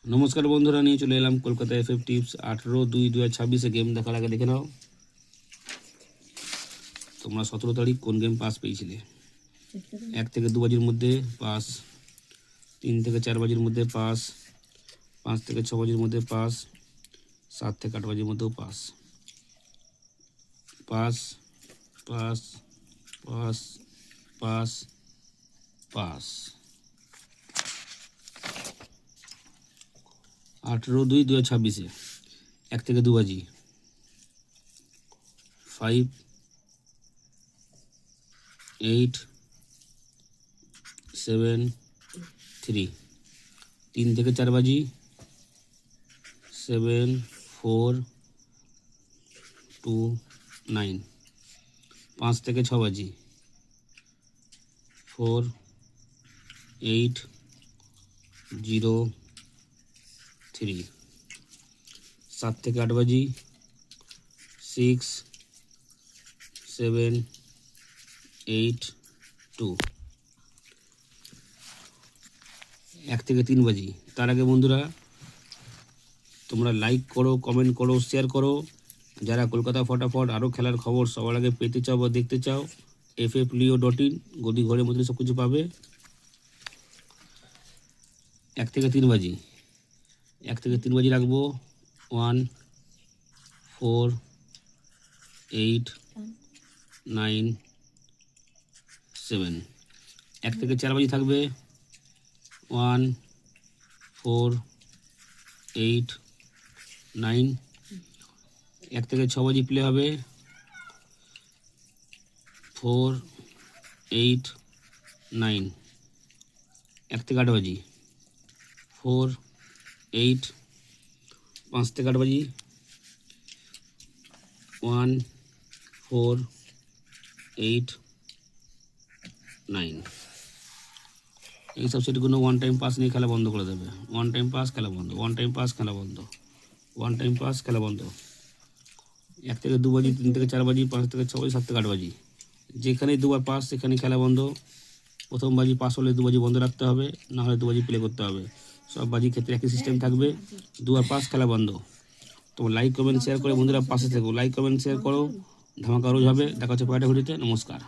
নমস্কার বন্ধুরা, নিয়ে চলে এলাম কলকাতা এফএফ টিপস 18/2/2026 গেম দেখার আগে দেখে নাও তোমরা 17 তারিখ কোন গেম পাস পেয়েছিলে। 1 থেকে 2 বাজির মধ্যে পাস, 3 থেকে 4 বাজির মধ্যে পাস, 5 থেকে 6 বাজির মধ্যে পাস, 7 থেকে 8 বাজির মধ্যেও pass. Pass pass pass pass pass 18/2/2026 1 থেকে 2 বাজি 5, 8, 7, 3, 3 থেকে 4 বাজি 7, 4, 2, 9, 5 থেকে 6 বাজি 4, 8, 0, 3, 7 থেকে 8 বাজি 6, 7, 8, 2, 1 থেকে 3 বাজি। তার আগে বন্ধুরা তোমরা লাইক করো, কমেন্ট করো, শেয়ার করো। যারা কলকাতা ফটাফট আরও খেলার খবর সবার আগে পেতে চাও বা দেখতে চাও, ffleo.in গদি ঘরের মধ্যে সব কিছু পাবে। 1 থেকে 3 বাজি 1 থেকে 3 বাজি রাখবো 1, 4, 8, 9, 7। 1 থেকে 4 বাজি থাকবে 1, 4, 8, 9। 1 থেকে 6 বাজি প্লে হবে 4, 8, 9। 1 থেকে 8 বাজি 4, 8, 5 থেকে 8 বাজি 1, 4, 8, 9। এইসব সেটগুলো ওয়ান টাইম পাস নিয়ে খেলা বন্ধ করে দেবে। ওয়ান টাইম পাস খেলা বন্ধ, ওয়ান টাইম পাস খেলা বন্ধ, ওয়ান টাইম পাস খেলা বন্ধ। 1 থেকে 2 বাজি, 3 থেকে 4 বাজি, 5 থেকে 6 বাজি, 7 থেকে 8 বাজি, যেখানেই দুবার পাস সেখানে খেলা বন্ধ। প্রথম বাজি পাস হলে 2 বাজি বন্ধ রাখতে হবে, না হলে 2 বাজি প্লে করতে হবে। সব বাজির ক্ষেত্রে একই সিস্টেম থাকবে, দুবার পাস খেলা বন্ধ। তো লাইক কমেন্ট শেয়ার করে বন্ধুরা পাশে থেকো, লাইক কমেন্ট শেয়ার করো। ধামাকা রোজ হবে। দেখা হচ্ছে পরের ভিডিওতে। নমস্কার।